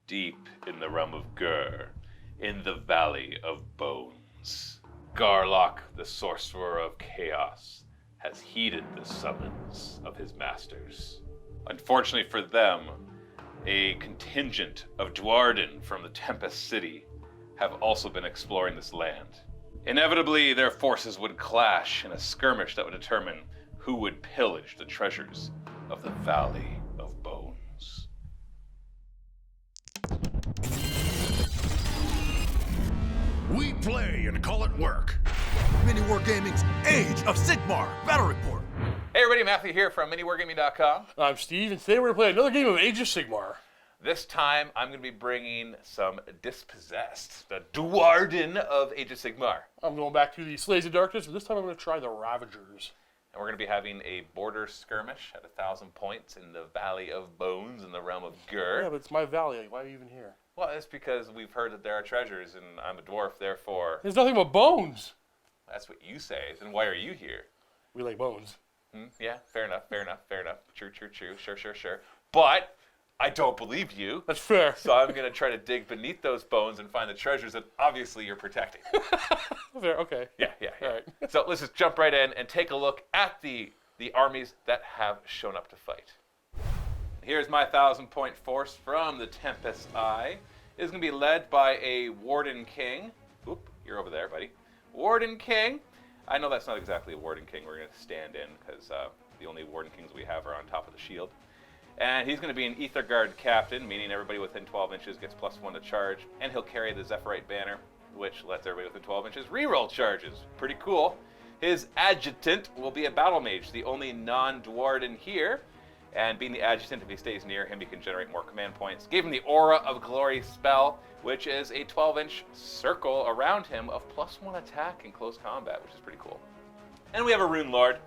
Deep in the realm of Gur, in the Valley of Bones, Garlock, the Sorcerer of Chaos, has heeded the summons of his masters. Unfortunately for them, a contingent of Dwarven from the Tempest city have also been exploring this land. Inevitably, their forces would clash in a skirmish that would determine who would pillage the treasures of the Valley of Bones. We play and call it work. MiniWarGaming's Age of Sigmar Battle Report. Hey everybody, Matthew here from MiniWarGaming.com. I'm Steve, and today we're going to play another game of Age of Sigmar. This time, I'm going to be bringing some Dispossessed, the Dwarven of Age of Sigmar. I'm going back to the Cities of Darkness, but this time I'm going to try the Ravagers. And we're going to be having a border skirmish at 1,000 points in the Valley of Bones in the realm of Gur. Yeah, but it's my valley. Why are you even here? Well, it's because we've heard that there are treasures, and I'm a dwarf, therefore... There's nothing but bones. That's what you say. Then why are you here? We like bones. Yeah, fair enough. True. Sure. But I don't believe you. That's fair. So I'm going to try to dig beneath those bones and find the treasures that obviously you're protecting. Fair, okay. Yeah. All right. So let's just jump right in and take a look at the armies that have shown up to fight. Here's my 1,000-point force from the Tempest Eye. It's going to be led by a Warden King. Oop, you're over there, buddy. Warden King. I know that's not exactly a Warden King we're going to stand in, because the only Warden Kings we have are on top of the shield. And he's going to be an Ether Guard captain, meaning everybody within 12 inches gets +1 to charge, and he'll carry the Zephyrite banner, which lets everybody within 12 inches reroll charges. Pretty cool. His adjutant will be a battle mage, the only non-Dwarven here. And being the adjutant, if he stays near him, he can generate more command points. Gave him the Aura of Glory spell, which is a 12-inch circle around him of +1 attack in close combat, which is pretty cool. And we have a Rune Lord.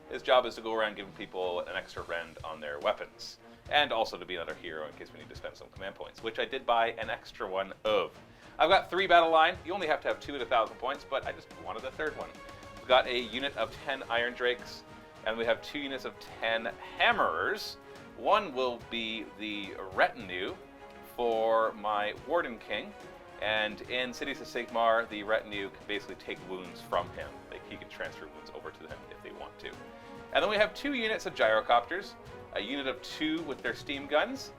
His job is to go around giving people an extra rend on their weapons. And also to be another hero in case we need to spend some command points, which I did buy an extra one of. I've got 3 battle line. You only have to have 2 at 1,000 points, but I just wanted a third one. We've got a unit of 10 Iron Drakes, and we have 2 units of 10 Hammerers. One will be the retinue for my Warden King, and in Cities of Sigmar, the retinue can basically take wounds from him. Like, he can transfer wounds over to them if they want to. And then we have 2 units of Gyrocopters, a unit of 2 with their steam guns,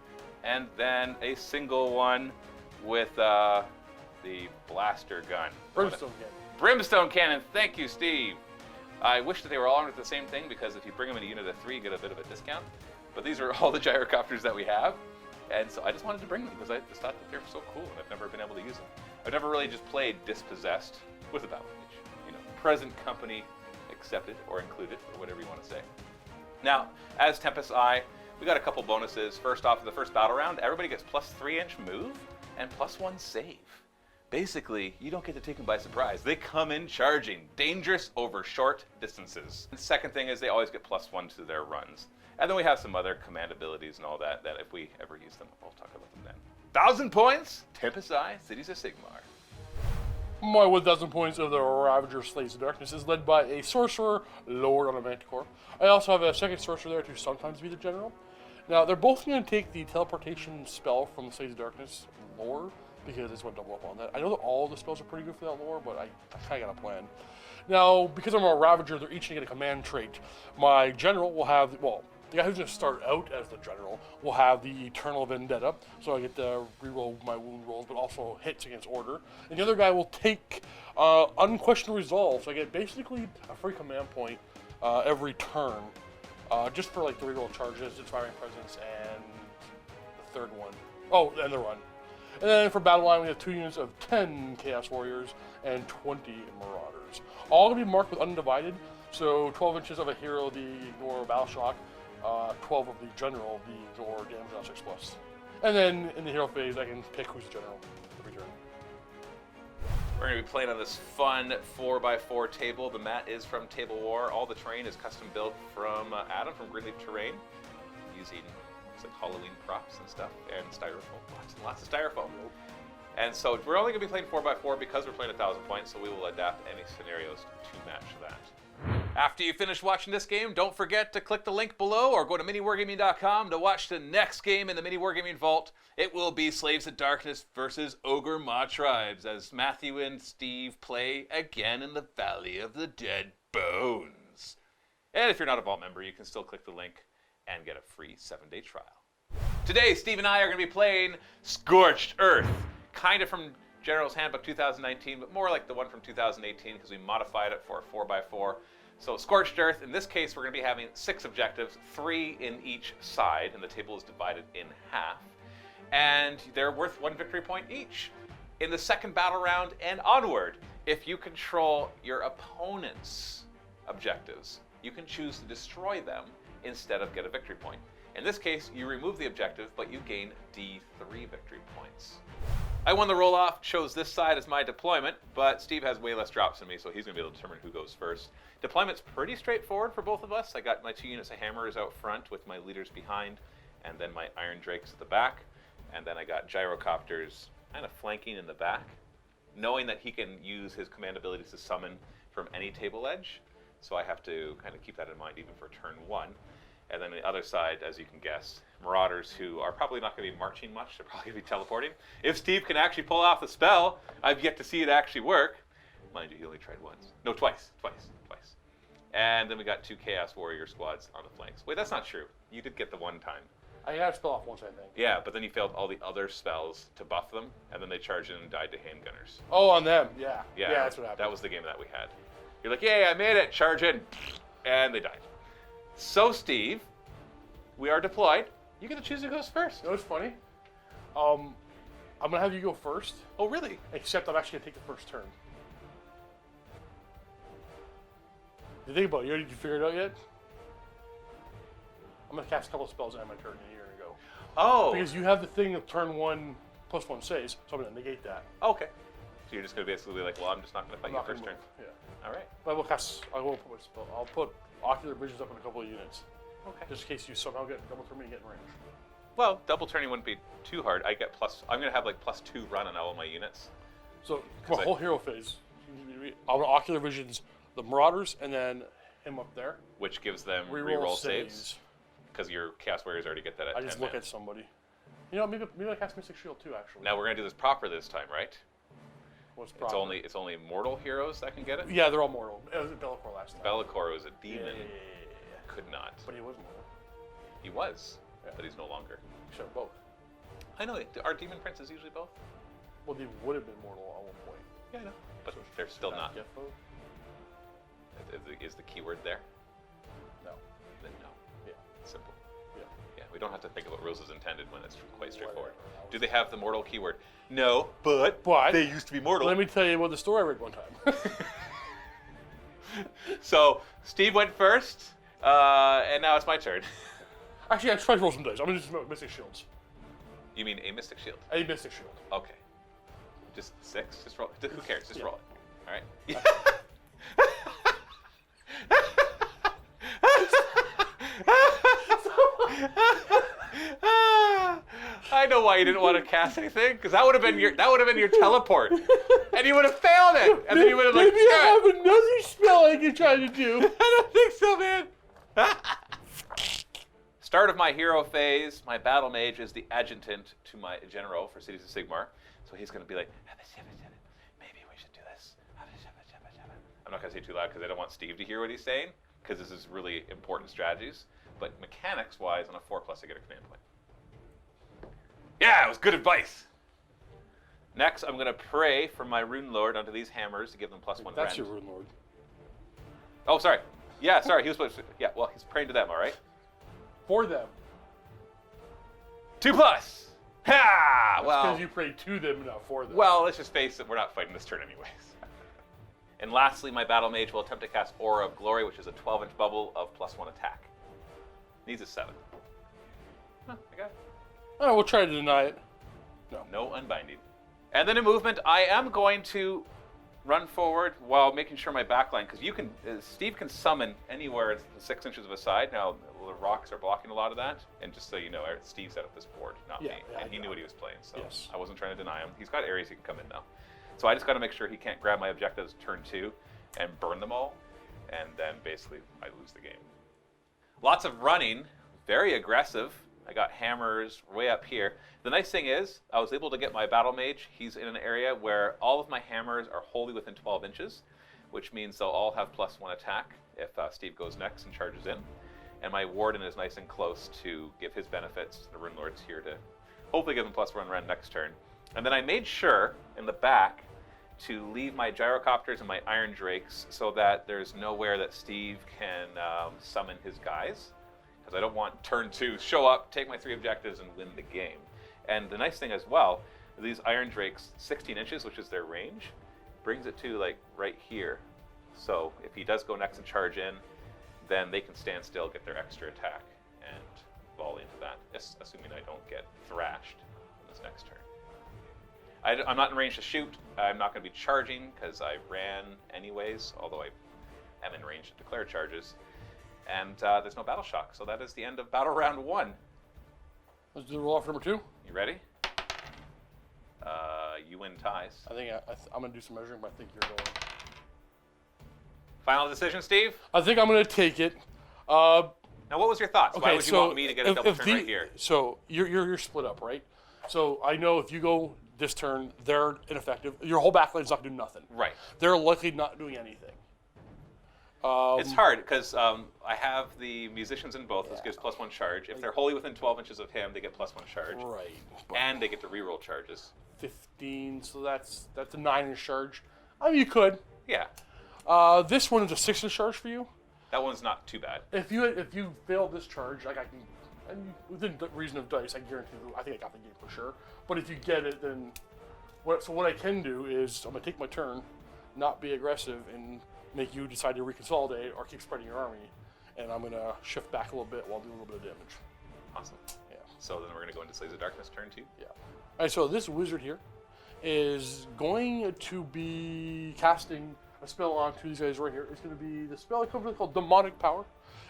and then a single one with the blaster gun. Brimstone cannon. Brimstone cannon, thank you, Steve. I wish that they were all under the same thing, because if you bring them in a unit of 3, you get a bit of a discount. But these are all the Gyrocopters that we have, and so I just wanted to bring them because I just thought that they're so cool, and I've never been able to use them. I've never really just played Dispossessed with a battle mage. You know, present company accepted or included, or whatever you want to say. Now, as Tempest Eye, we got a couple bonuses. First off, the first battle round, everybody gets +3-inch move and +1 save. Basically, you don't get to take them by surprise. They come in charging, dangerous over short distances. The second thing is they always get +1 to their runs. And then we have some other command abilities and all that if we ever use them, we'll talk about them then. 1,000 points, Tempest Eye, Cities of Sigmar. My 1,000 points of the Ravager Slaves of Darkness is led by a Sorcerer, Lord on a Manticore. I also have a second Sorcerer there to sometimes be the General. Now, they're both going to take the Teleportation spell from the Slaves of Darkness lore, because I just want to double up on that. I know that all the spells are pretty good for that lore, but I kind of got a plan. Now, because I'm a Ravager, they're each going to get a command trait. My General will have, well, the guy who's going to start out as the General will have the Eternal Vendetta, so I get to reroll my wound rolls, but also hits against order. And the other guy will take Unquestioned Resolve, so I get basically a free command point every turn, just for like the reroll charges, Inspiring Presence, and the third one. Oh, and the run. And then for Battle Line, we have 2 units of 10 Chaos Warriors and 20 Marauders. All going to be marked with Undivided, so 12 inches of a hero, the Ignore Battle Shock, 12 of the General, the Ignore Damage on 6+. And then in the hero phase, I can pick who's the General every turn. We're going to be playing on this fun 4x4 table. The mat is from Table War. All the terrain is custom built from Adam from Greenleaf Terrain, using like Halloween props and stuff, and styrofoam, lots of styrofoam. And so we're only going to be playing 4x4 because we're playing 1,000 points, so we will adapt any scenarios to match that. After you finish watching this game, don't forget to click the link below or go to MiniWarGaming.com to watch the next game in the MiniWarGaming Vault. It will be Slaves of Darkness versus Ogre Maw Tribes as Matthew and Steve play again in the Valley of the Dead Bones. And if you're not a Vault member, you can still click the link and get a free 7-day trial. Today, Steve and I are going to be playing Scorched Earth, kind of from General's Handbook 2019, but more like the one from 2018 because we modified it for a 4x4. So Scorched Earth, in this case, we're going to be having 6 objectives, 3 in each side, and the table is divided in half. And they're worth 1 victory point each. In the second battle round and onward, if you control your opponent's objectives, you can choose to destroy them instead of get a victory point. In this case, you remove the objective, but you gain D3 victory points. I won the roll-off, chose this side as my deployment, but Steve has way less drops than me, so he's going to be able to determine who goes first. Deployment's pretty straightforward for both of us. I got my 2 units of hammers out front with my leaders behind, and then my iron drakes at the back, and then I got gyrocopters kind of flanking in the back, knowing that he can use his command abilities to summon from any table edge, so I have to kind of keep that in mind even for turn 1. And then the other side, as you can guess, Marauders who are probably not going to be marching much. They're probably going to be teleporting. If Steve can actually pull off the spell, I've yet to see it actually work. Mind you, he only tried once. No, twice. And then we got 2 Chaos Warrior squads on the flanks. Wait, that's not true. You did get the one time. I got a spell off once, I think. Yeah, but then you failed all the other spells to buff them, and then they charged in and died to handgunners. Oh, on them, yeah. Yeah, that's what happened. That was the game that we had. You're like, yay, I made it, charge in. And they died. So, Steve, we are deployed. You get to choose who goes first. You know what's funny? I'm going to have you go first. Oh, really? Except I'm actually going to take the first turn. You think about it. Did you figure it out yet? I'm going to cast a couple of spells on my turn, and you're going to go. Oh. Because you have the thing of turn 1 plus 1 saves, so I'm going to negate that. Okay. So you're just going to basically be like, well, I'm just not going to fight you first turn. Yeah. All right. But I won't put my spell. I'll put Ocular Visions up in a couple of units. Okay. Just in case you somehow get double turn me and get in range. Well, double turning wouldn't be too hard. I get I'm going to have like +2 run on all my units. So, for a whole hero phase, I'm going to Ocular Visions the Marauders and then him up there. Which gives them reroll saves. Because your Chaos Warriors already get that at 10 I just look at somebody. You know, maybe I cast Mystic Shield too, actually. Now we're going to do this proper this time, right? What's proper? It's only mortal heroes that can get it? Yeah, they're all mortal. It was Bellicor last time. Bellicor was a demon. Yeah. Could not. But he was mortal. He was, Yeah. but he's no longer. Except both. I know. Are demon princes usually both? Well, they would have been mortal at one point. Yeah, I know. But So they're still not. Get both? Is the keyword there? No. Then no. Yeah. Simple. Yeah. Yeah, we don't have to think about rules as intended when it's quite straightforward. Whatever. Do they have the mortal keyword? No, but they used to be mortal. Let me tell you about the story I read one time. So Steve went first, and now it's my turn. Actually, I tried to roll some dice. I'm going to just Mystic Shields. You mean a Mystic Shield? A Mystic Shield. Okay. Just 6? Just roll. Who cares? Just roll it. All right. I know why you didn't want to cast anything, because that would have been your teleport, and you would have failed it, and then you would have like. Maybe I have another spell I can try to do. I don't think so, man. Start of my hero phase. My battle mage is the adjutant to my general for Cities of Sigmar, so he's going to be like, maybe we should do this. I'm not going to say too loud because I don't want Steve to hear what he's saying, because this is really important strategies. But mechanics-wise, on a 4+, I get a command point. Yeah, it was good advice. Next, I'm going to pray for my Rune Lord onto these hammers to give them +1 That's rend. your Rune Lord. Oh, sorry. Yeah, sorry. He was supposed to. Yeah, well, he's praying to them, all right? For them. 2+. Ha! Well, Because you pray to them, not for them. well, let's just face it. We're not fighting this turn anyways. And lastly, my battle mage will attempt to cast Aura of Glory, which is a 12-inch bubble of +1 attack. Needs a 7. Huh, I got it. Oh, we'll try to deny it. No unbinding. And then in movement, I am going to run forward while making sure my backline, because Steve can summon anywhere 6 inches of a side. Now, the rocks are blocking a lot of that. And just so you know, Steve set up this board, not me. Yeah, And he knew what he was playing, so Yes. I wasn't trying to deny him. He's got areas he can come in now. So I just got to make sure he can't grab my objectives turn 2 and burn them all. and then basically I lose the game. Lots of running, very aggressive. I got hammers way up here. The nice thing is, I was able to get my battle mage. He's in an area where all of my hammers are wholly within 12 inches, which means they'll all have +1 attack if Steve goes next and charges in. And my warden is nice and close to give his benefits. The Rune Lord's here to hopefully give him +1 run next turn. And then I made sure in the back to leave my gyrocopters and my iron drakes so that there's nowhere that Steve can summon his guys. Because I don't want turn 2, show up, take my 3 objectives, and win the game. And the nice thing as well, these iron drakes, 16 inches, which is their range, brings it to like right here. So if he does go next and charge in, then they can stand still, get their extra attack, and volley into that, assuming I don't get thrashed on this next turn. I'm not in range to shoot. I'm not going to be charging because I ran anyways, although I am in range to declare charges. And there's no battle shock, so that is the end of battle round 1. Let's do the roll off number 2. You ready? You win ties. I think I'm going to do some measuring, but I think you're going. Final decision, Steve? I think I'm going to take it. Now, what was your thoughts? Okay, Why would you want me to get a double turn right here? So you're split up, right? So I know if you go this turn, they're ineffective. Your whole backline's not going to do nothing. Right. They're likely not doing anything. It's hard because I have the musicians in both. This gives +1 charge. If they're wholly within 12 inches of him, they get +1 charge. Right. And they get to reroll charges. 15, so that's a 9-inch charge. I mean, you could. Yeah. This one is a 6-inch charge for you. That one's not too bad. If you fail this charge, like I can, and within the reason of dice, I guarantee you, I think I got the game for sure. But if you get it, then what I can do is I'm gonna take my turn, not be aggressive, and make you decide to reconsolidate or keep spreading your army, and I'm gonna shift back a little bit while doing a little bit of damage. Awesome. Yeah. So then we're gonna go into Slaves of Darkness turn 2. Yeah. All right. So this wizard here is going to be casting a spell onto these guys right here. It's going to be the spell called Demonic Power.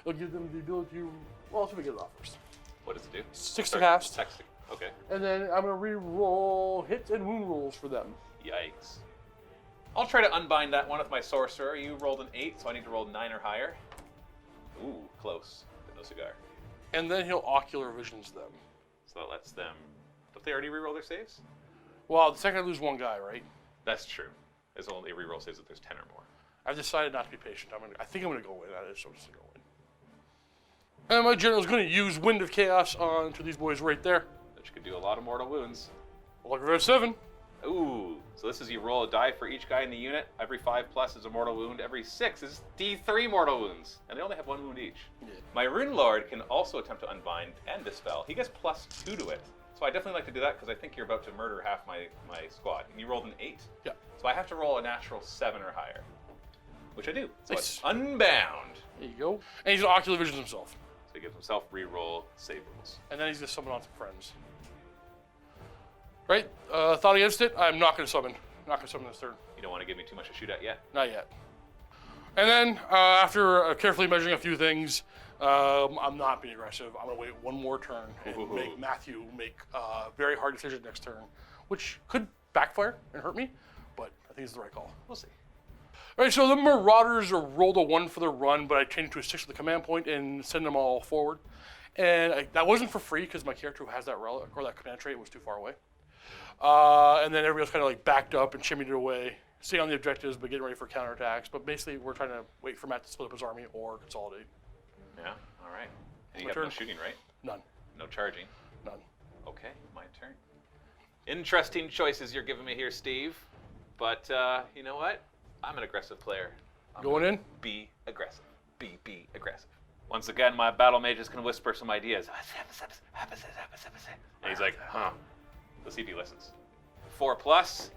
It'll give them the ability to. Well, let's get it off first. What does it do? 6 to cast. Okay. And then I'm going to re-roll hits and wound rolls for them. Yikes. I'll try to unbind that one with my sorcerer. You rolled an 8, so I need to roll 9 or higher. Ooh, close. No cigar. And then he'll ocular visions them. So that lets them. Don't they already reroll their saves? Well, the second I lose one guy, right? That's true. There's only reroll saves if there's 10 or more. I've decided not to be patient. I think I'm going to go in. So I'm just going to go in. And my general's going to use Wind of Chaos onto these boys right there. Which could do a lot of mortal wounds. Look at 7. Ooh. So this is you roll a die for each guy in the unit. Every 5+ is a mortal wound. Every 6 is D3 mortal wounds. And they only have 1 wound each. Yeah. My Rune Lord can also attempt to unbind and dispel. He gets +2 to it. So I definitely like to do that because I think you're about to murder half my squad. And you rolled an 8. Yeah. So I have to roll a natural 7 or higher. Which I do. So Nice. it's unbound. There you go. And he's going to ocular visions himself. So he gives himself reroll save rules. And then he's going to summon on some friends. Right? Thought against it. I'm not going to summon. Not going to summon this turn. You don't want to give me too much to shoot at yet? Not yet. And then, after carefully measuring a few things, I'm not being aggressive. I'm going to wait one more turn and make Matthew make a very hard decision next turn, which could backfire and hurt me, but I think it's the right call. We'll see. All right, so the Marauders rolled a 1 for the run, but I changed it to a 6 with the command point and send them all forward. And that wasn't for free because my character who has that relic or that command trait was too far away. And then everybody else kind of like backed up and shimmied it away, staying on the objectives but getting ready for counterattacks. But basically, we're trying to wait for Matt to split up his army or consolidate. Yeah, all right. And you My have no turn. shooting, right? None. No charging. None. Okay, my turn. Interesting choices you're giving me here, Steve. But you know what? I'm an aggressive player. Going in? Be aggressive. Be aggressive. Once again, my battle mages can whisper some ideas. And he's like, huh. Let's see if he listens. 4+.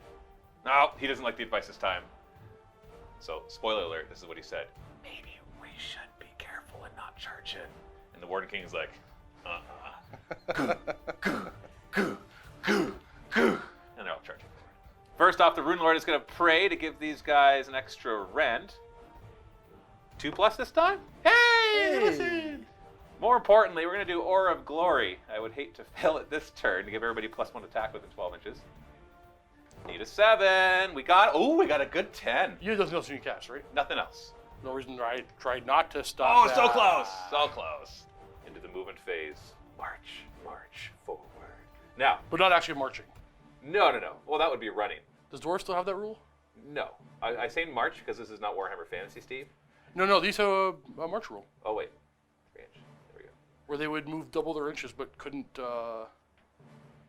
No, he doesn't like the advice this time. So, spoiler alert, this is what he said. Maybe we should be careful and not charge in. And the Warden King's like, goo. And they're all charging. First off, the Rune Lord is going to pray to give these guys an extra rend. 2+ this time? Hey, listen! More importantly, we're going to do Aura of Glory. I would hate to fail it this turn to give everybody +1 attack within 12 inches. Need a 7. We got a good 10. You have nothing else you can cast, right? Nothing else. No reason I tried not to stop. Oh, so close! So close. Into the movement phase. March forward. Now. But not actually marching. No. Well, that would be running. Does Dwarves still have that rule? No. I say march because this is not Warhammer Fantasy, Steve. No, these have a march rule. Oh, wait. Range. There we go. Where they would move double their inches but couldn't charge.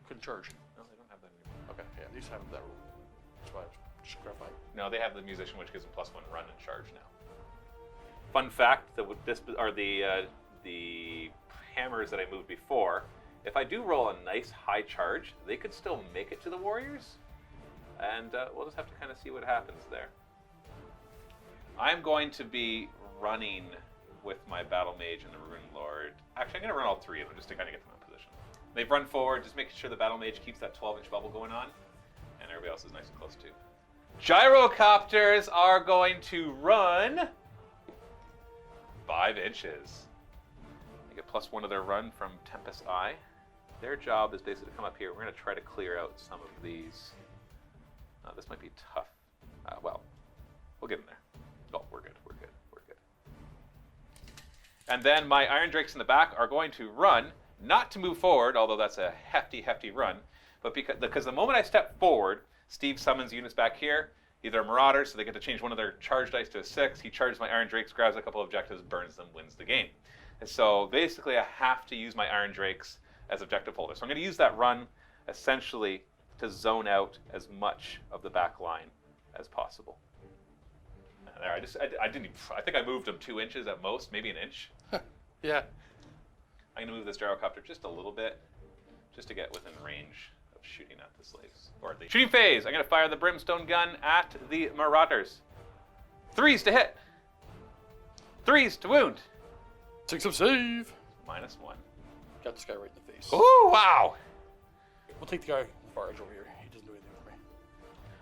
No, they don't have that anymore. Okay, yeah, these have that rule. That's why I was just clarifying. No, they have the musician, which gives them +1 run and charge now. Fun fact: the hammers that I moved before. If I do roll a nice high charge, they could still make it to the warriors, and we'll just have to kind of see what happens there. I'm going to be running with my battle mage and the rune lord. Actually, I'm going to run all three of them just to kind of get them in position. They've run forward, just making sure the battle mage keeps that 12-inch bubble going on, and everybody else is nice and close too. Gyrocopters are going to run 5 inches. They get +1 to their run from Tempest Eye. Their job is basically to come up here. We're going to try to clear out some of these. This might be tough. Well, we'll get in there. Oh, we're good. And then my Iron Drakes in the back are going to run, not to move forward, although that's a hefty run, but because the moment I step forward, Steve summons units back here. Either Marauders, so they get to change one of their charge dice to a 6. He charges my Iron Drakes, grabs a couple of objectives, burns them, wins the game. And so basically I have to use my Iron Drakes as objective holders. So I'm going to use that run essentially to zone out as much of the back line as possible. And there, I think I moved them 2 inches at most, maybe an inch. Yeah. I'm going to move this gyrocopter just a little bit, just to get within range of shooting at the slaves. Or the shooting phase. I'm going to fire the brimstone gun at the Marauders. 3s to hit. 3s to wound. 6 of save. -1. Got this guy right in the face. Ooh, wow. We'll take the guy on the far edge over here. He doesn't do anything for me.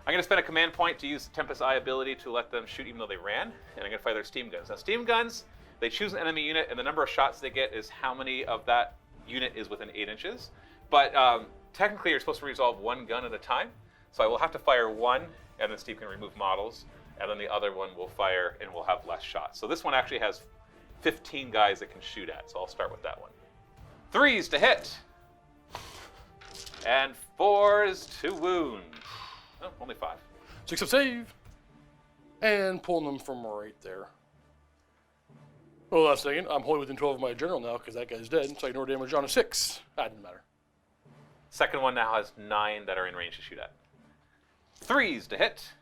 I'm going to spend a command point to use the Tempest Eye ability to let them shoot even though they ran. And I'm going to fire their steam guns. Now, steam guns, they choose an enemy unit, and the number of shots they get is how many of that unit is within 8 inches. But technically, you're supposed to resolve 1 gun at a time. So I will have to fire 1, and then Steve can remove models. And then the other one will fire, and we'll have less shots. So this one actually has 15 guys it can shoot at. So I'll start with that one. 3s to hit. And 4s to wound. Oh, only 5. 6 of save. And pulling them from right there. Well, last second, I'm holding within 12 of my general now because that guy's dead, so I ignore damage on a 6. That didn't matter. Second one now has 9 that are in range to shoot at. 3s to hit.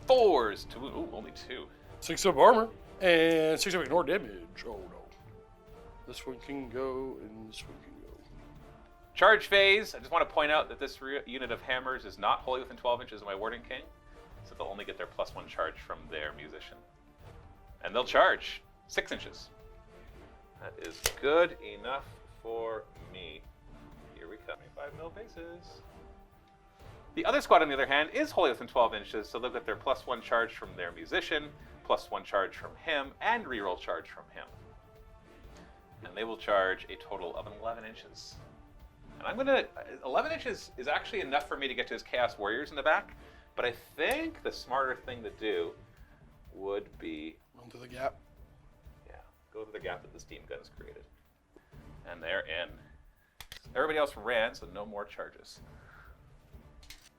4s to wound. Ooh, only 2. 6 of armor. And 6 of ignore damage. Oh no. This one can go, and this one can go. Charge phase. I just want to point out that this unit of hammers is not wholly within 12 inches of my Warden King, so they'll only get their +1 charge from their musician. And they'll charge 6 inches. That is good enough for me. Here we come. 25mm bases. The other squad, on the other hand, is wholly within 12 inches, so they'll get their +1 charge from their musician, +1 charge from him, and reroll charge from him. And they will charge a total of 11 inches. And I'm gonna, 11 inches is actually enough for me to get to his Chaos Warriors in the back, but I think the smarter thing to do would be... Run through the gap. Yeah, go to the gap that the steam guns created. And they're in. Everybody else ran, so no more charges.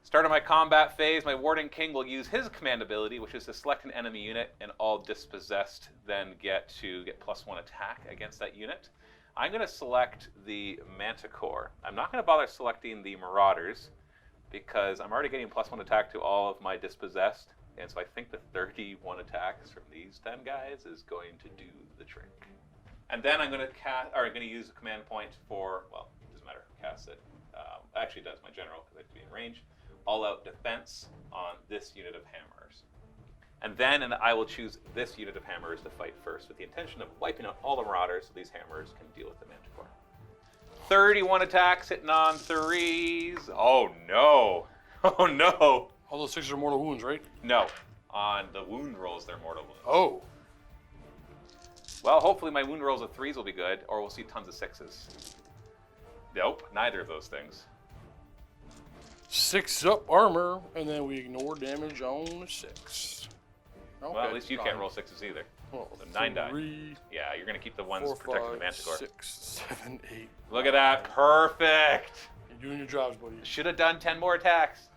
Start of my combat phase, my Warden King will use his command ability, which is to select an enemy unit, and all dispossessed then get +1 attack against that unit. I'm going to select the Manticore. I'm not going to bother selecting the Marauders, because I'm already getting +1 attack to all of my dispossessed, and so I think the 31 attacks from these 10 guys is going to do the trick. And then I'm going to use a command point for, well, it doesn't matter, cast it. Actually it does, my general, because I have to be in range. All-out defense on this unit of hammers. And then I will choose this unit of hammers to fight first with the intention of wiping out all the Marauders so these hammers can deal with the Manticore. 31 attacks hitting on 3s. Oh no. Oh no. All those 6s are mortal wounds, right? No. On the wound rolls, they're mortal wounds. Oh. Well, hopefully my wound rolls of 3s will be good, or we'll see tons of 6s. Nope, neither of those things. 6 up armor, and then we ignore damage on 6. Okay, Well, at least you can't 9. roll 6s either. Well, So 9 die. 3, Yeah, you're going to keep the ones 4, protecting the 5, Manticore. 6, 7, 8. Look at that. Perfect. You're doing your jobs, buddy. Should have done 10 more attacks.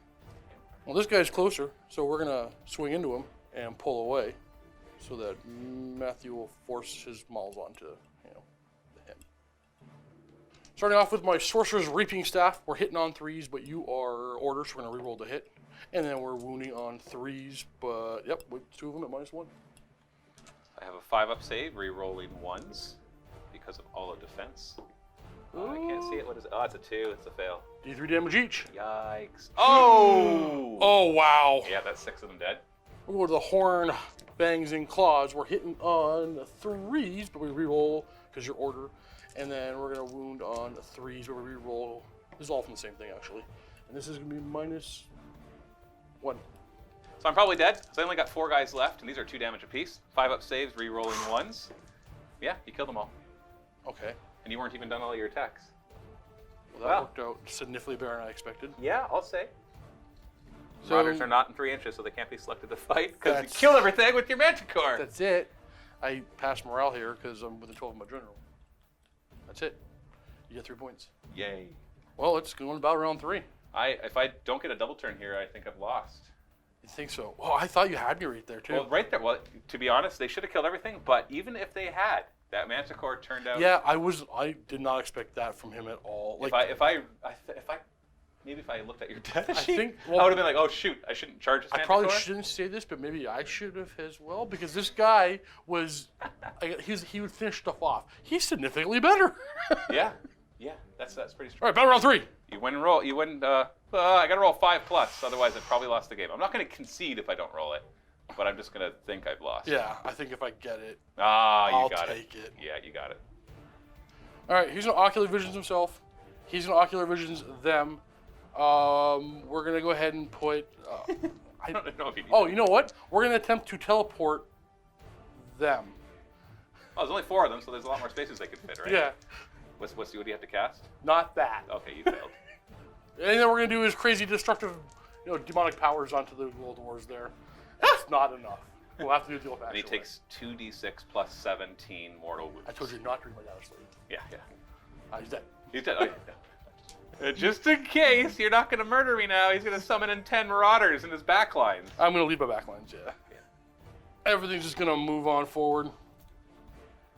Well, this guy's closer, so we're gonna swing into him and pull away, so that Matthew will force his mauls onto him. Starting off with my Sorcerer's Reaping Staff, we're hitting on 3s, but you are Order, so we're gonna reroll the hit, and then we're wounding on 3s, but yep, with 2 of them at -1. I have a 5-up save, re-rolling 1s because of all of defense. Oh, I can't see it. What is it? Oh, it's a 2. It's a fail. D3 damage each. Yikes. Oh! Oh wow! Yeah, that's 6 of them dead. We'll go to the Horn, Fangs, and Claws. We're hitting on 3s, but we reroll because you're Order. And then we're going to wound on 3s, but we reroll. This is all from the same thing, actually. And this is going to be -1. So I'm probably dead, because I only got 4 guys left, and these are 2 damage apiece. 5-up saves, re-rolling 1s. Yeah, you killed them all. Okay. And you weren't even done all your attacks. Well, that worked out significantly better than I expected. Yeah, I'll say. So- Marauders are not in 3 inches, so they can't be selected to fight, because you That's- kill everything with your Manticore. That's it. I passed morale here because I'm within 12 of my general. That's it. You get 3 points. Yay. Well, it's going about round 3. If I don't get a double turn here, I think I've lost. You think so? Oh, I thought you had me right there, too. Well, right there. Well, to be honest, they should have killed everything. But even if they had, that Manticore turned out. Yeah, I did not expect that from him at all. Like, If I looked at your data sheet, think- I would have been like, oh shoot, I shouldn't charge this I Manticore. probably shouldn't say this, but maybe I should have as well, because this guy was, he would finish stuff off. He's significantly better. Yeah, that's pretty strong. All right, battle round 3. You win roll. You win. I got to roll 5+. Otherwise, I probably lost the game. I'm not going to concede if I don't roll it, but I'm just going to think I've lost. Yeah, I think if I get it, Ah, you I'll got take it. Yeah, you got it. All right, he's gonna ocular visions himself. He's gonna ocular visions them. We're gonna go ahead and put. I don't know if you need Oh, you know what? We're gonna attempt to teleport them. Oh, there's only 4 of them, so there's a lot more spaces they could fit, right? Yeah, What do you have to cast? not that. Okay, you failed. And then we're gonna do his crazy destructive, demonic powers onto the little dwarves there. That's not enough. We'll have to do the old And he takes 2d6 plus 17 mortal wounds. I told you not to read my data slate. Yeah. He's dead. He's dead. Oh, yeah. Just in case you're not going to murder me now, he's going to summon in 10 marauders in his backlines. I'm gonna leave my backlines. Yeah. Everything's just gonna move on forward.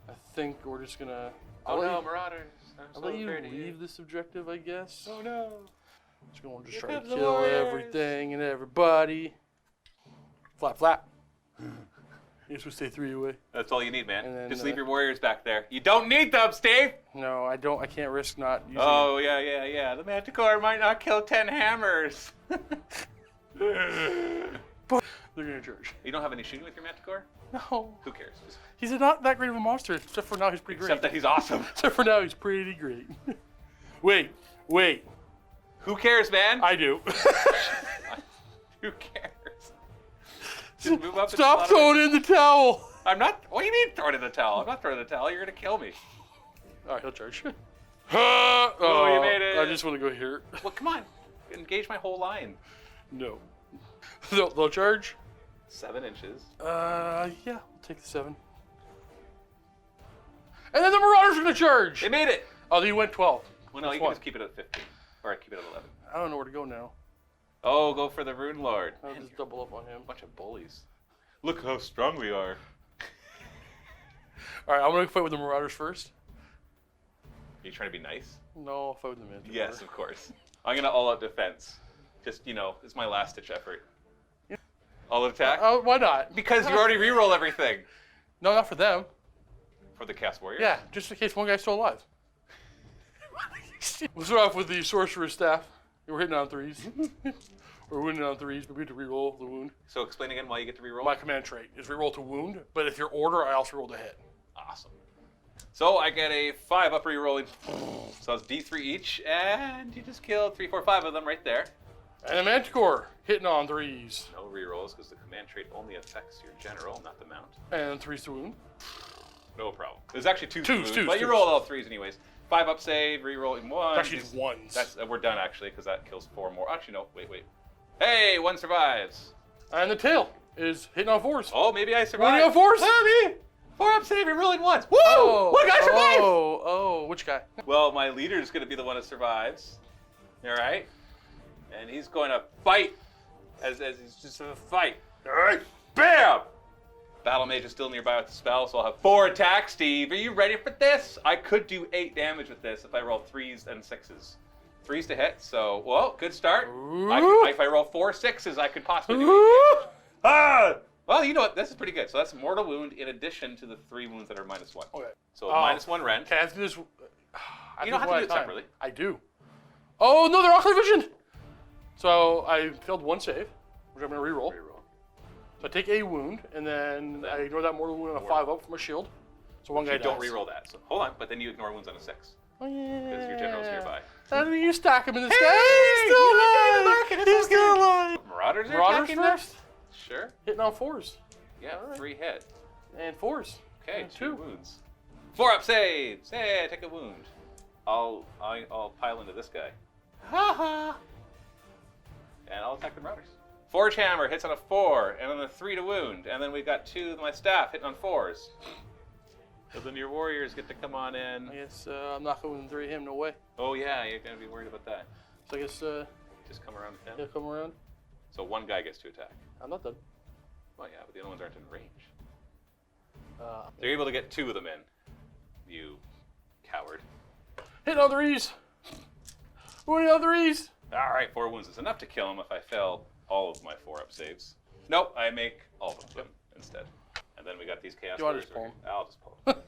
I think we're just gonna. Oh no, marauders! I'll let you leave this objective, I guess. Oh no! Just gonna just Here try to comes the kill warriors. everything and everybody. Flap, flap. You're supposed to stay 3 away. That's all you need, man. And then, Just leave your warriors back there. You don't need them, Steve. No, I don't. I can't risk not using. Oh yeah. The Manticore might not kill 10 hammers. They're gonna charge. You don't have any shooting with your Manticore? No. Who cares? Just He's not that great of a monster. Except for now, he's pretty great. accept that he's awesome. Except for now, he's pretty great. Wait. Who cares, man? I do. Who cares? Just move up and Stop slaughter. throwing in the towel. I'm not. What do you mean throwing in the towel? I'm not throwing in the towel. You're gonna kill me. All right, he'll charge. Oh, you made it. I just want to go here. Well, come on. Engage my whole line. No. They'll charge. 7 inches. Yeah, we'll take the 7. And then the Marauder's gonna charge. They made it. Oh, you went 12. Well, no, That's you can one. just keep it at 15. Or keep it at 11. I don't know where to go now. Oh, go for the Rune Lord. I'll Man, just double up on him. bunch of bullies. Look how strong we are. All right, I'm gonna fight with the Marauders first. Are you trying to be nice? No, I'll fight with the Manticore. Yes, of course. I'm gonna all-out defense. Just, it's my last-ditch effort. All-out attack? Why not? Because you already re-roll everything. No, not for them. For the Cast Warrior? Yeah, just in case one guy's still alive. We'll start off with the Sorcerer's Staff. We're hitting on 3s. We're winning on 3s, but we have to re-roll the wound. So explain again why you get to re-roll. My command trait is re-roll to wound, but if you're Order, I also roll to hit. Awesome. So I get a 5 up re-rolling. So it's D3 each, and you just killed 3, 4, 5 of them right there. And the Manticore hitting on 3s. No re-rolls because the command trait only affects your general, not the mount. And 3s to wound. No problem. There's actually 2 Twos, but you twos. roll all 3s anyways. 5 up save, re-rolling 1. Actually, it's 1s. That's we're done actually because that kills 4 more. Actually, no. Wait. Hey, 1 survives. And the tail. is hitting on 4s. Oh, maybe I survived. Rolling on 4s? Maybe. 4-up save, you're rolling once. Woo! One guy survived! Oh, which guy? Well, my leader's going to be the one that survives. All right? And he's going to fight as he's just going to fight. All right? Bam! Battle Mage is still nearby with the spell, so I'll have 4 attacks. Steve, are you ready for this? I could do 8 damage with this if I roll 3s and 6s. 3s to hit, so, well, good start. If I roll 4 6s, I could possibly do 8 damage. Ah! Well, you know what? This is pretty good. So that's mortal wound in addition to the 3 wounds that are -1. Okay. So -1 rend. Okay, I have to do this. You don't have to do it separately. I do. Oh, no, they're ocular vision! So I failed 1 save, which I'm going to reroll. So I take a wound, and then I ignore that mortal wound on a 5-up from a shield. So one guy dies. Don't reroll that. So hold on, but then you ignore wounds on a 6. Oh, yeah. Because your general's nearby. And then you stack him in the sky. He's still alive! He's still alive! Marauders are Marauders attacking first? Sure. Hitting on 4s. Yeah, 3 hit. And 4s. Okay, And 2 wounds. 4-up saves! Hey, I take a wound. I'll pile into this guy. Ha ha! And I'll attack the Marauders. Forge Hammer hits on a 4, and then a 3 to wound. And then we've got 2 with my staff hitting on 4s. So then your warriors get to come on in. I guess I'm not going to 3 him, no way. Oh yeah, you're going to be worried about that. So I guess Just come around with him. he'll come around. So 1 guy gets to attack. I'm not done. Well, yeah, but the other ones aren't in range. They're able to get 2 of them in. You coward. Hit on 3s! Hit on 3s! All right, 4 wounds is enough to kill him if I fail all of my 4-up saves. Nope, I make all of them instead. And then we got these chaos You want to warriors just pull over him? here. I'll just pull him.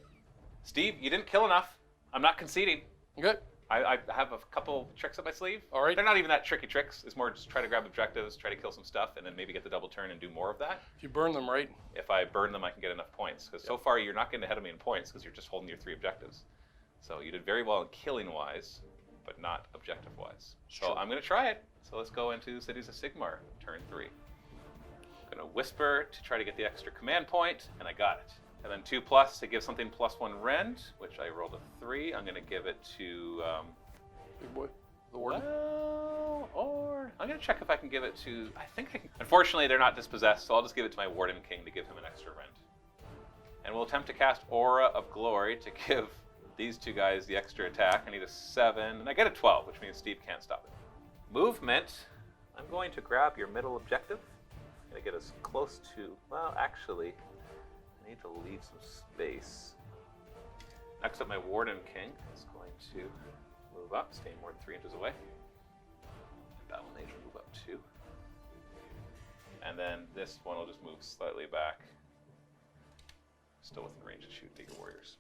Steve, you didn't kill enough. I'm not conceding. Okay. I have a couple tricks up my sleeve. All right. They're not even that tricky tricks. It's more just try to grab objectives, try to kill some stuff, and then maybe get the double turn and do more of that. If you burn them, right? If I burn them, I can get enough points. Because so far, you're not getting ahead of me in points because you're just holding your 3 objectives. So you did very well in killing-wise, but not objective-wise. So Sure. I'm going to try it. So let's go into Cities of Sigmar, turn 3. I'm going to whisper to try to get the extra command point, and I got it. And then 2+ to give something +1 rend, which I rolled a 3. I'm going to give it to... Big boy. The warden. Well, or I'm going to check if I can give it to... I think I can... Unfortunately, they're not dispossessed, so I'll just give it to my Warden King to give him an extra rend. And we'll attempt to cast Aura of Glory to give these 2 guys the extra attack. I need a 7, and I get a 12, which means Steve can't stop it. Movement. I'm going to grab your middle objective. I'm going to get as close to... Well, actually, I need to leave some space. Next up, my Warden King is going to... move up, stay more than 3 inches away. Battle Mage will move up 2. And then this one will just move slightly back. Still within range to shoot bigger warriors.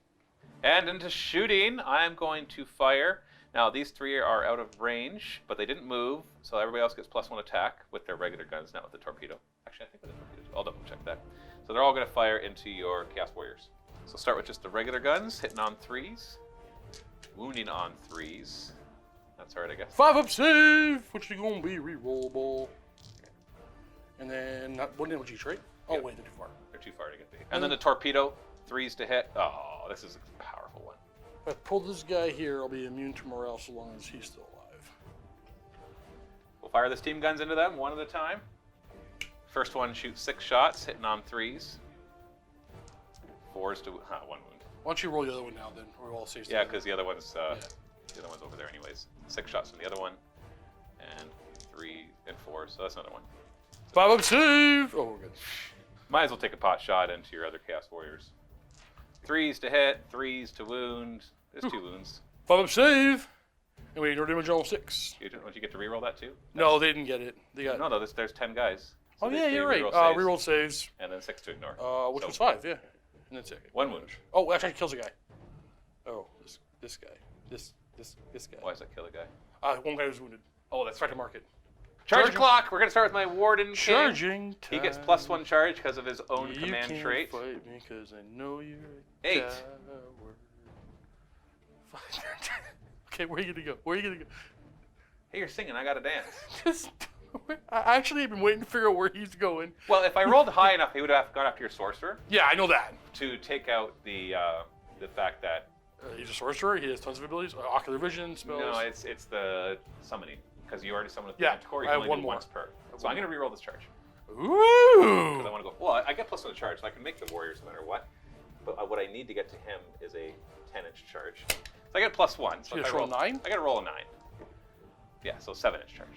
And into shooting, I'm going to fire. Now, these 3 are out of range, but they didn't move, so everybody else gets +1 attack with their regular guns, not with the torpedo. Actually, I think with the torpedo. I'll double check that. So they're all going to fire into your Chaos Warriors. So start with just the regular guns, hitting on 3s. Wounding on 3s. That's alright, I guess. 5-up save, which is going to be rerollable. And then, what damage each, right? Oh, Yep. wait, they're too far. They're too far to get the... And then the torpedo, 3s to hit. Oh, this is a powerful one. If I pull this guy here, I'll be immune to morale so long as he's still alive. We'll fire the steam guns into them, 1 at a time. First one shoots 6 shots, hitting on 3s. 4s to... 1 wound. Why don't you roll the other one now, then? We're all safe. Yeah, because the other one's over there anyways. 6 shots from the other one, and 3 and 4, so that's another one. 5-up save! Oh, we're good. Might as well take a pot shot into your other Chaos Warriors. 3s to hit, 3s to wound. There's 2 wounds. 5-up save! And we ignore damage on all 6. Don't you get to reroll that too? No, they didn't get it. They got... No, there's 10 guys. So Oh, they- yeah, they you're right. reroll saves, Reroll saves. and then 6 to ignore. Which So, was 5, yeah. And then 6. 1 wound. Oh, actually, kills a guy. Oh, this guy. This guy. Why does that kill a guy? One guy was wounded. Oh, that's Try to mark it. Charge Charging. clock. We're gonna start with my Warden King. Charging time. He gets +1 charge because of his own You command can't trait. fight me 'cause I know you're a 8. coward. Okay, where are you gonna go? Where are you gonna go? Hey, you're singing. I gotta dance. Just, I actually have been waiting to figure out where he's going. Well, if I rolled high enough, he would have gone after your sorcerer Yeah, I know that. to take out the fact that He's a sorcerer. He has tons of abilities. Ocular vision spells. no, it's the summoning because you already summoned the Yeah, core. You I can have only one do more. once per. So I'm gonna reroll this charge. Ooh! Because I want to go. Well, I get +1 to charge, so I can make the warriors no matter what. But what I need to get to him is a 10-inch charge. So I get +1. So You if I roll 9? I got to roll a 9. Yeah, so 7-inch charge.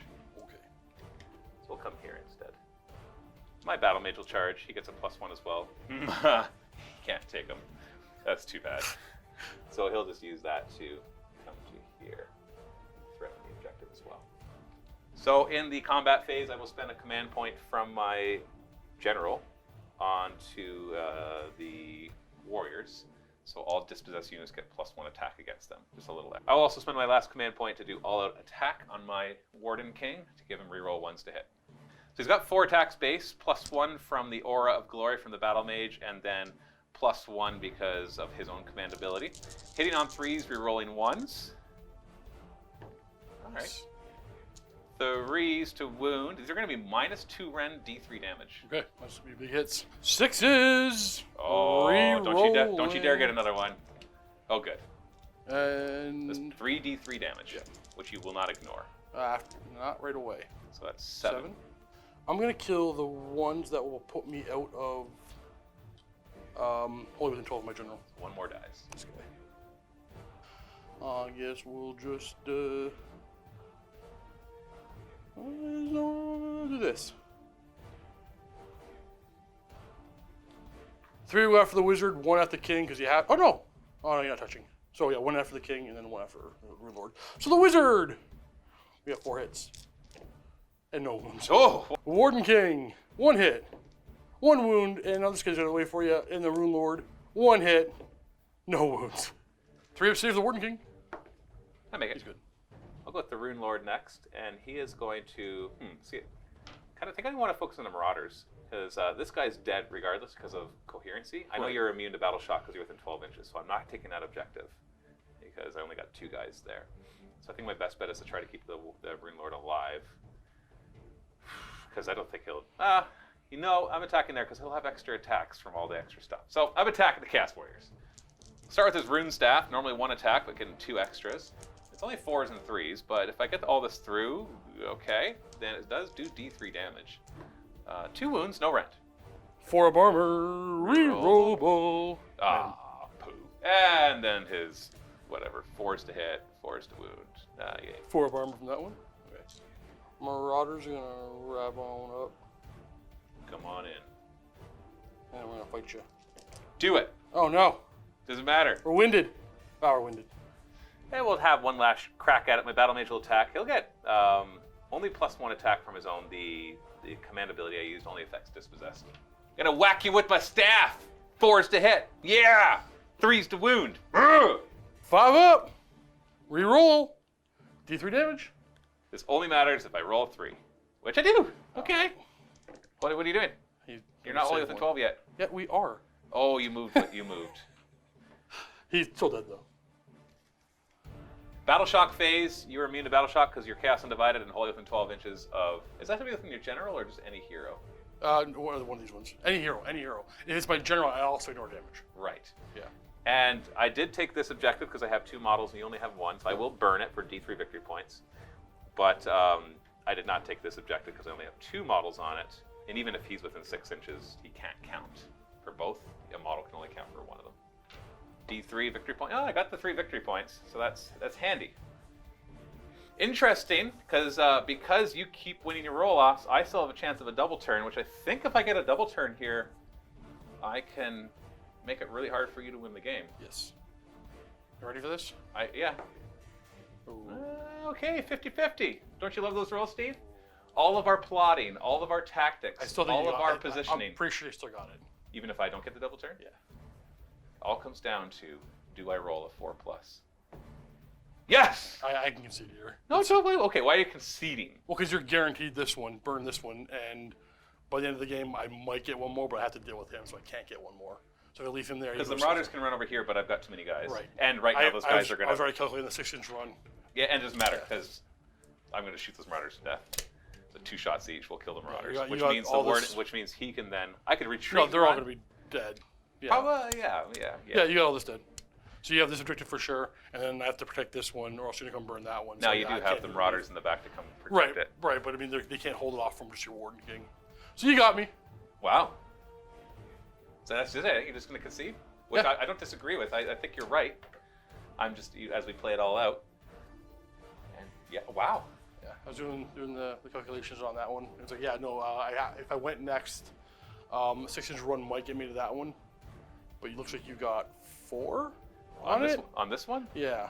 Okay. So we'll come here instead. My battle mage will charge. He gets a +1 as well. Can't take him. That's too bad. So he'll just use that to come to here, threaten the objective as well. So in the combat phase, I will spend a command point from my general onto the warriors. So all dispossessed units get +1 attack against them. Just a little less. I'll also spend my last command point to do all-out attack on my Warden King to give him reroll 1s to hit. So he's got 4 attacks base, +1 from the Aura of Glory from the Battle Mage, and then +1 because of his own command ability. Hitting on 3s, rerolling 1s. All right. 3s to wound. These are going to be -2 Ren, D3 damage. Okay, must be big hits. 6s! Oh, don't you dare get another one. Oh, good. And... That's 3 D3 damage, which you will not ignore. Not right away. So that's 7. I'm going to kill the ones that will put me out of... only within 12 of my general. 1 more dies. This guy. I guess we'll just, do this. 3 after the wizard, 1 after the king, because you have... Oh, no! Oh, no, you're not touching. So, yeah, 1 after the king, and then 1 after the rune lord. So the wizard! We have 4 hits. And no wounds. Oh! Warden King, 1 hit. 1 wound, and I'll just get it away for you. In the rune lord, 1 hit. No wounds. 3 of save the Warden King. I make it. He's good. I'll go with the Rune Lord next, and he is going to see. Kind of think I want to focus on the Marauders because this guy's dead regardless because of coherency. I know you're immune to battle shock because you're within 12 inches, so I'm not taking that objective because I only got 2 guys there. So I think my best bet is to try to keep the Rune Lord alive because I don't think he'll. You know, I'm attacking there because he'll have extra attacks from all the extra stuff. So I'm attacking the Cast Warriors. Start with his Rune Staff. Normally 1 attack, but getting 2 extras. It's only 4s and 3s, but if I get all this through, okay, then it does do D3 damage. 2 wounds, no rent. 4 of armor, rerollable. Poo. And then his, whatever, 4s to hit, 4s to wound. Yeah. 4 of armor from that one. Okay. Marauders are gonna wrap on up. Come on in. And we're gonna fight you. Do it. Oh no. Doesn't matter. We're winded. Oh, we're winded. And we'll have one last crack at it. My Battle Mage will attack. He'll get only +1 attack from his own. The command ability I used only affects dispossessed. Gonna whack you with my staff. 4s to hit. Yeah. 3s to wound. 5 up. Reroll. D3 damage. This only matters if I roll a 3, which I do. Okay. What are you doing? You're not only within 12 yet. Yeah, we are. Oh, you moved. You moved. He's still dead though. Battle Shock phase, you're immune to Battle Shock because you're Chaos Undivided and wholly within 12 inches of... Is that to be within your general or just any hero? One of these ones. Any hero. If it's my general, I also ignore damage. Right. Yeah. And I did take this objective because I have 2 models and you only have 1, so I will burn it for D3 victory points. But I did not take this objective because I only have 2 models on it. And even if he's within 6 inches, he can't count for both. A model can only count for one of them. D3 victory point. Oh, I got the 3 victory points, so that's handy. Interesting, because you keep winning your roll-offs, I still have a chance of a double turn, which I think if I get a double turn here, I can make it really hard for you to win the game. Yes. You ready for this? Yeah. Okay, 50-50. Don't you love those rolls, Steve? All of our plotting, all of our tactics, all of our positioning. I'm pretty sure you still got it. Even if I don't get the double turn? Yeah. All comes down to, do I roll a 4+? Yes! I can concede here. No, it's okay. Why are you conceding? Well, because you're guaranteed this one, burn this one, and by the end of the game, I might get one more, but I have to deal with him, so I can't get one more. So I leave him there. Because the Marauders can run over here, but I've got too many guys. Right. And right now, those guys are going to... I've already calculated the 6-inch run. Yeah, and it doesn't matter, because I'm going to shoot those Marauders to death. So 2 shots each will kill the Marauders, which means he can then... I could retreat. No, they're all going to be dead. Yeah. Probably, yeah. Yeah, you got all this dead. So you have this objective for sure, and then I have to protect this one, or else you're going to come burn that one. Now you do have the Marauders in the back to come protect it. Right, but I mean, they can't hold it off from just your Warden King. So you got me. Wow. So that's just it. You're just going to concede? Which Yeah. I don't disagree with. I think you're right. I'm just, as we play it all out. And yeah, wow. Yeah, I was doing the calculations on that one. It was like, yeah, no, if I went next, 6-inch run might get me to that one. But it looks like you got 4 on this, it? On this one? Yeah.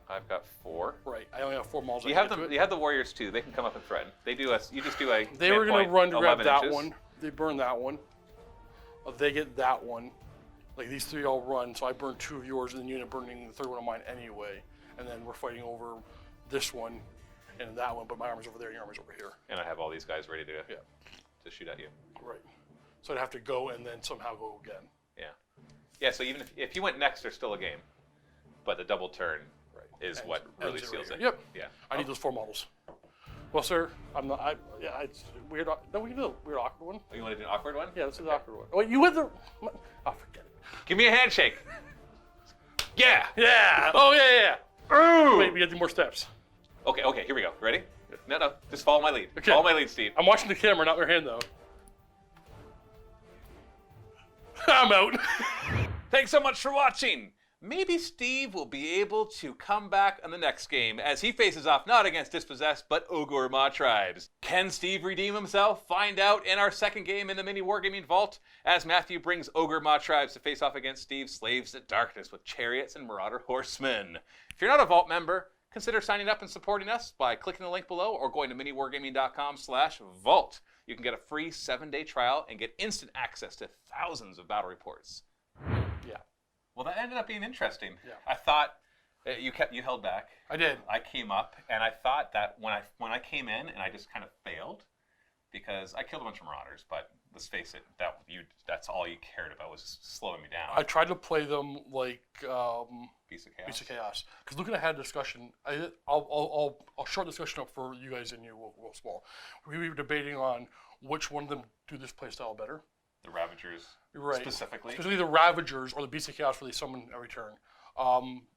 I've got 4. Right. I only have 4 models. You have the Warriors too. They can come up and threaten. They do us. You just do a. They were going to run to grab that inches. one. They burn that one. They get that one. Like these 3 all run, so I burn 2 of yours, and then you end up burning the 3rd one of mine anyway. And then we're fighting over this one and that one, but my armor's over there and your armor's over here. And I have all these guys ready to shoot at you. Right. So I'd have to go and then somehow go again. Yeah. Yeah. So even if you went next, there's still a game, but the double turn is what really seals it. Yep. Yeah. I need those 4 models. Well, sir, I'm not. It's weird. No, we can do a weird awkward one. Oh, you want to do an awkward one? Yeah, let's do the awkward one. Oh, wait, you had the. Oh, forget it. Give me a handshake. Yeah. Yeah. Oh yeah. Ooh. Wait, we got to do more steps. Okay. Here we go. Ready? No. Just follow my lead. Okay. Follow my lead, Steve. I'm watching the camera, not your hand, though. I'm out. Thanks so much for watching. Maybe Steve will be able to come back on the next game as he faces off not against Dispossessed, but Ogor Ma tribes. Can Steve redeem himself? Find out in our second game in the MiniWarGaming Vault as Matthew brings Ogor Ma tribes to face off against Steve's Slaves of Darkness with chariots and marauder horsemen. If you're not a Vault member, consider signing up and supporting us by clicking the link below or going to miniwargaming.com/vault. You can get a free 7-day trial and get instant access to thousands of battle reports. Yeah. Well, that ended up being interesting. Yeah. I thought you held back. I did. I came up, and I thought that when I came in, and I just kind of failed because I killed a bunch of marauders. But let's face it, that's all you cared about was just slowing me down. I tried to play them like Piece of chaos. Piece of Chaos. Because looking ahead discussion, I'll short discussion up for you guys and you real small. We were debating on which one of them do this playstyle better. The Ravagers, right. Specifically the Ravagers or the Beast of Chaos where they summon every turn.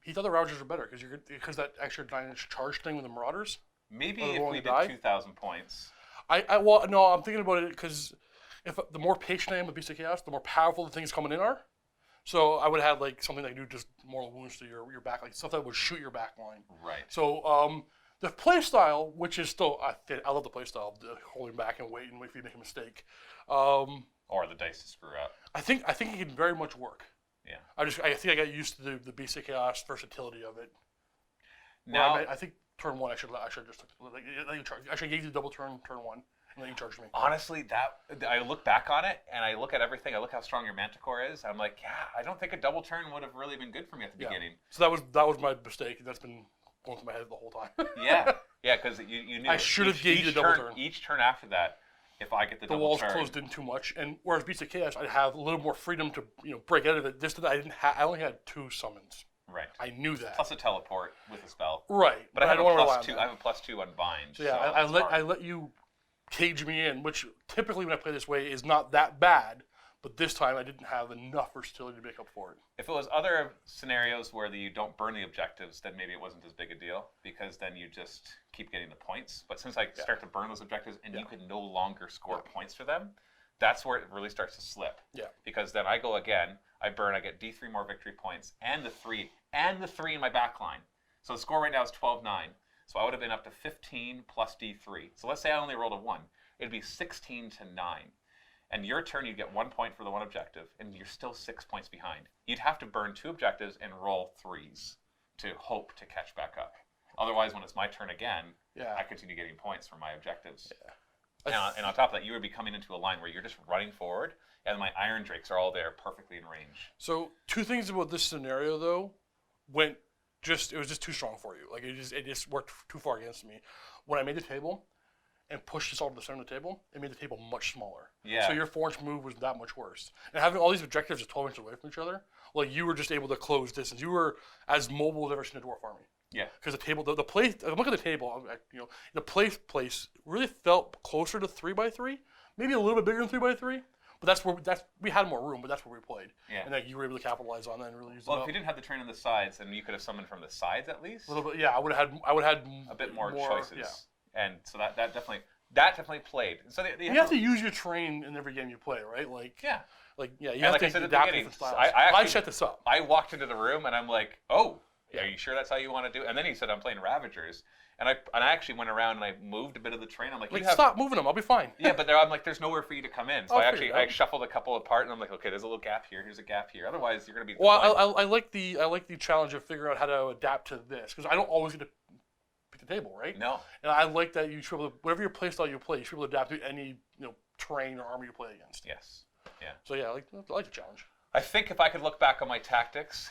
He thought the Ravagers were better because that extra 9-inch charge thing with the Marauders. Maybe if we did 2,000 points. Well, no, I'm thinking about it because if the more patient I am with Beast of Chaos, the more powerful the things coming in are. So I would have like something that do just mortal wounds to your back, like stuff that would shoot your back line. Right. So the play style, which is still I love the play style, holding back and waiting, wait for you to make a mistake. Or the dice to screw up. I think it can very much work. Yeah. I think I got used to the Beast of Chaos versatility of it. Now I think turn 1 I should just let you charge. I should give you the double turn 1 and let you charge me. Honestly, I look back on it and I look at everything. I look how strong your Manticore is. I'm like, yeah, I don't think a double turn would have really been good for me at the beginning. So that was my mistake. That's been going through my head the whole time. yeah, because you knew I should have gave you the double turn. Each turn after that, if I get the double turn, the walls closed in too much, and whereas Beast of Chaos, I'd have a little more freedom to break out of it. This I only had 2 summons. Right. I knew that. Plus a teleport with the spell. Right. But I have a +2. I have a +2 on bind. So yeah, I let you cage me in, which typically when I play this way is not that bad. But this time I didn't have enough versatility to make up for it. If it was other scenarios where you don't burn the objectives, then maybe it wasn't as big a deal because then you just keep getting the points. But since I start to burn those objectives and you can no longer score points for them, that's where it really starts to slip. Yeah. Because then I go again, I burn, I get D3 more victory points and the 3 in my back line. So the score right now is 12-9. So I would have been up to 15 plus D3. So let's say I only rolled a 1. It'd be 16-9. And your turn, you'd get 1 point for the 1 objective, and you're still 6 points behind. You'd have to burn 2 objectives and roll 3s to hope to catch back up. Otherwise, when it's my turn again, I continue getting points for my objectives. Yeah. And on top of that, you would be coming into a line where you're just running forward, and my Iron Drakes are all there perfectly in range. So 2 things about this scenario, though, it was just too strong for you. Like it just worked too far against me. When I made the table and pushed this all to the center of the table, it made the table much smaller. Yeah. So your 4-inch move was that much worse. And having all these objectives just 12 inches away from each other, like you were just able to close distance. You were as mobile as I've ever seen a dwarf army. Yeah. Because the table, the place, look at the table. The place really felt closer to 3x3, maybe a little bit bigger than 3x3. But we had more room, but that's where we played. Yeah. And you were able to capitalize on that and really use it. Well, if you didn't have the turn on the sides, then you could have summoned from the sides at least. A little bit, yeah. I would have had a bit more choices. Yeah. And so that definitely, that definitely played. So you have to use your train in every game you play, right? yeah. You And have like I to said at the adapt beginning, different styles. I actually set this up. I walked into the room and I'm like, oh, are you sure that's how you want to do it? And then he said, I'm playing Ravagers. And I actually went around and I moved a bit of the train. I'm like, stop moving them. I'll be fine. Yeah, but I'm like, there's nowhere for you to come in. So I shuffled a couple apart and I'm like, okay, there's a little gap here. Here's a gap here. Otherwise, you're going to be. Well, I like the challenge of figuring out how to adapt to this because I don't always get to pick the table, right? No. And I like that you should be able to, whatever your playstyle you play, you should be able to adapt to any terrain or army you play against. Yes. Yeah. So yeah, I like the challenge. I think if I could look back on my tactics,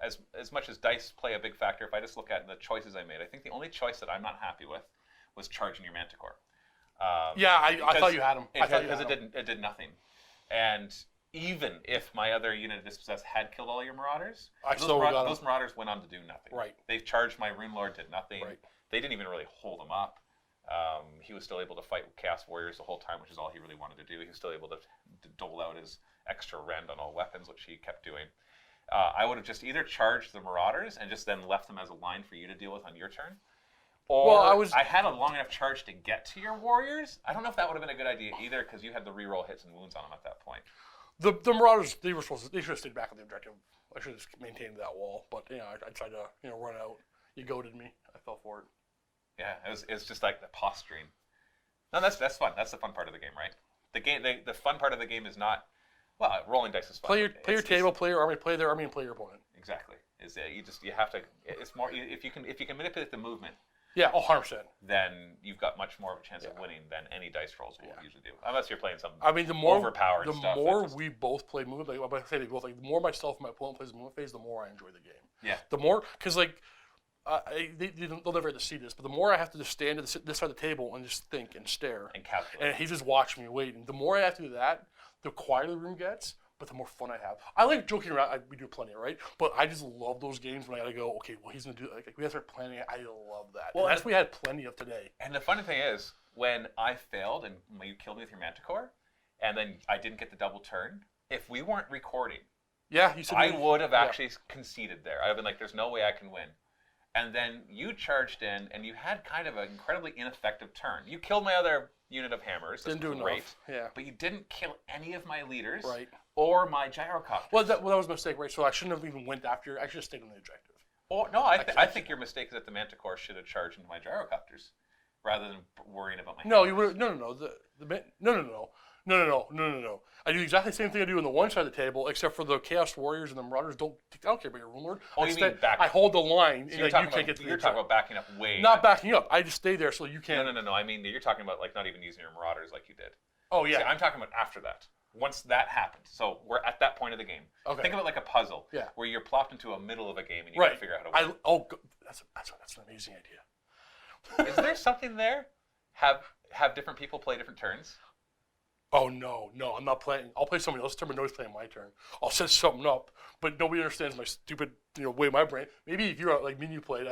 as much as dice play a big factor, if I just look at the choices I made, I think the only choice that I'm not happy with was charging your Manticore. I thought you had him. Because it did nothing. And even if my other unit of Dispossessed had killed all your Marauders, those Marauders went on to do nothing. Right. They charged my Rune Lord, did nothing. Right. They didn't even really hold him up. He was still able to fight Chaos Warriors the whole time, which is all he really wanted to do. He was still able to dole out his extra rend on all weapons, which he kept doing. I would have just either charged the Marauders and just then left them as a line for you to deal with on your turn. Or I had a long enough charge to get to your Warriors. I don't know if that would have been a good idea either because you had the reroll hits and wounds on them at that point. The Marauders, they should have stayed back on the objective. I should have just maintained that wall. But I tried to run out. You goaded me. I fell for it. Yeah, it's just like the posturing. No, that's fun. That's the fun part of the game, right? The fun part of the game is not, rolling dice is fun. Play your table, play your army, play their army, and play your opponent. Exactly. You have to. It's more if you can manipulate the movement. Yeah, 100%. Then you've got much more of a chance of winning than any dice rolls will usually do, unless you're playing some. The more overpowered stuff. The more we both play movement, the more myself and my opponent plays the movement phase, the more I enjoy the game. Yeah. The more, because they'll never get to see this, but the more I have to just stand at this side of the table and just think and stare and calculate, and he's just watching me waiting. The more I have to do that, the quieter the room gets, but the more fun I have. I like joking around. We do plenty, right? But I just love those games when I gotta go. Okay, well he's gonna do. We have to start planning it. I love that. Well, that's what we had plenty of today. And the funny thing is, when I failed and you killed me with your Manticore, and then I didn't get the double turn. If we weren't recording, you said I would have actually conceded there. I'd have been like, "There's no way I can win." And then you charged in, and you had kind of an incredibly ineffective turn. You killed my other unit of hammers. That's didn't do great. enough. Yeah. But you didn't kill any of my leaders. Right. Or my gyrocopters. Well, that was a mistake, right? So I shouldn't have even went after. I should have stayed on the objective. Oh no, I think your mistake is that the Manticore should have charged into my gyrocopters, rather than worrying about my. No, you would. No. I do exactly the same thing I do on the one side of the table, except for the Chaos Warriors and the Marauders don't care about your Rune Lord. Oh, you mean back? I hold the line, So and you can't get to the You're talking about backing up way. Not backing up. I just stay there so you can't. No. I mean, you're talking about like not even using your Marauders like you did. Oh yeah. See, I'm talking about after that. Once that happened, so we're at that point of the game. Okay. Think of it like a puzzle. Yeah. Where you're plopped into a middle of a game and you got to figure out how to win. That's an amazing idea. Is there something there? Have different people play different turns? Oh no, I'm not playing. I'll play somebody else's turn, but nobody's playing my turn. I'll set something up, but nobody understands my stupid, way my brain. Maybe if you're like me and you played, we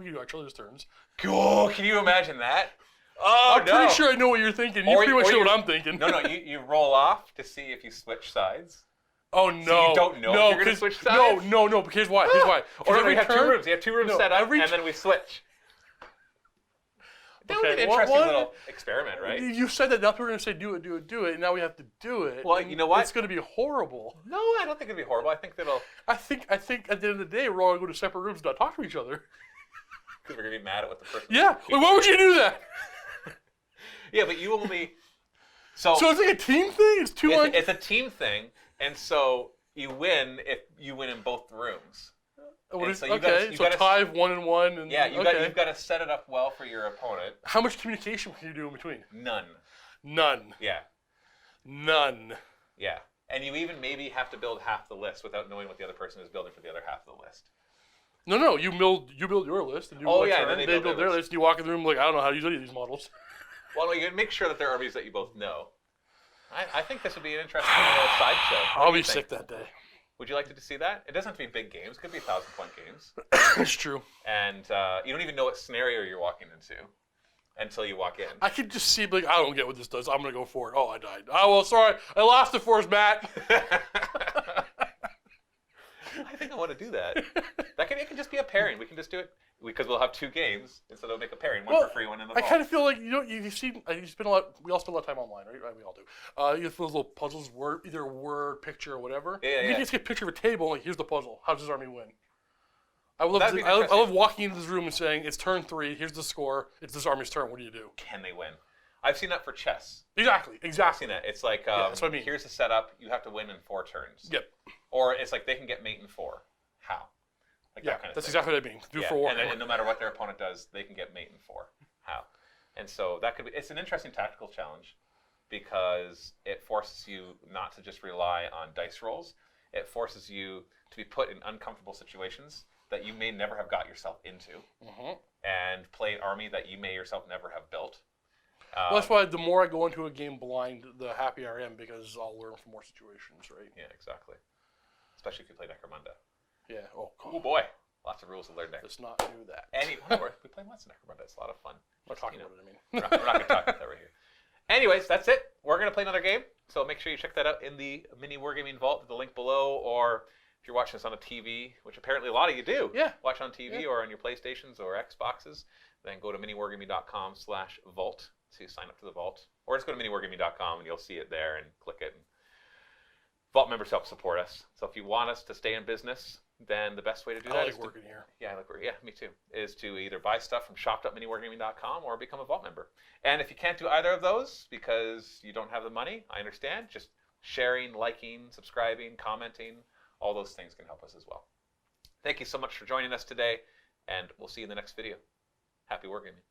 can do each other's turns. Cool. Can you imagine that? I'm pretty sure I know what you're thinking. You pretty much know what I'm thinking. No, you roll off to see if you switch sides. Oh no! So you don't know if you're going to switch sides? No. But here's why. Here's why. Or we have 2 rooms. You have 2 rooms set up, and then we switch. That would be an interesting little experiment, right? You said that now people are going to say do it, and now we have to do it. Well, you know what? It's going to be horrible. No, I don't think it'll be horrible. I think I think at the end of the day, we're all going to go to separate rooms and not talk to each other. Because we're going to be mad at what the person. Yeah. Why would you do that? Yeah, but you only. So it's like a team thing. It's a team thing, and so you win if you win in both rooms. So tie 1-1, and you've got to set it up well for your opponent. How much communication can you do in between? None. Yeah. None. Yeah, and you even maybe have to build half the list without knowing what the other person is building for the other half of the list. No, you build your list, and then they build their list. You walk in the room like, I don't know how to use any of these models. Well, no, you make sure that there are armies that you both know. I think this would be an interesting little sideshow. I'll be sick that day. Would you like to see that? It doesn't have to be big games. It could be 1,000-point games. It's true. And you don't even know what scenario you're walking into until you walk in. I could just see, I don't get what this does. I'm going to go for it. Oh, I died. Oh, well, sorry. I lost it for us, Matt. I think I want to do that. It can just be a pairing. We can just do it. Because we'll have 2 games, and so they'll make a pairing, one Well, for free, one in the I vault. kind of feel like you've seen. You spend a lot. We all spend a lot of time online, right? We all do. You have those little puzzles, either word, picture, or whatever. Yeah, You yeah. can just get a picture of a table. Like, here's the puzzle. How does this army win? I love. That'd be I interesting. love walking into this room and saying, "It's turn 3. Here's the score. It's this army's turn. What do you do?" Can they win? I've seen that for chess. Exactly. I've seen that. It's like, that's what I mean. here's the setup. You have to win in 4 turns. Yep. Or it's like they can get mate in 4. How? Like Yeah, that kind of that's thing. exactly what I mean. Do Yeah, for war. and no matter what their opponent does, they can get mate in 4. How? And so that could be. It's an interesting tactical challenge because it forces you not to just rely on dice rolls. It forces you to be put in uncomfortable situations that you may never have got yourself into, and play an army that you may yourself never have built. Well, that's why the more I go into a game blind, the happier I am because I'll learn from more situations, right? Yeah, exactly. Especially if you play Necromunda. Yeah. Oh, Oh boy, lots of rules to learn there. let's not do that. We play lots of Necromunda. It's a lot of fun. I'm not talking about it. I mean. We're not going to talk about that right here. Anyways, that's it. We're going to play another game, so make sure you check that out in the MiniWarGaming Vault, the link below, or if you're watching this on a TV, which apparently a lot of you do, Yeah. watch on TV or on your PlayStations or Xboxes, then go to miniwargaming.com/vault to sign up to the Vault. Or just go to miniwargaming.com and you'll see it there and click it. And Vault members help support us. So if you want us to stay in business, then the best way to do that I is like working here. yeah, me too. Is to either buy stuff from shop.miniwargaming.com or become a Vault member. And if you can't do either of those because you don't have the money, I understand. Just sharing, liking, subscribing, commenting, all those things can help us as well. Thank you so much for joining us today, and we'll see you in the next video. Happy wargaming.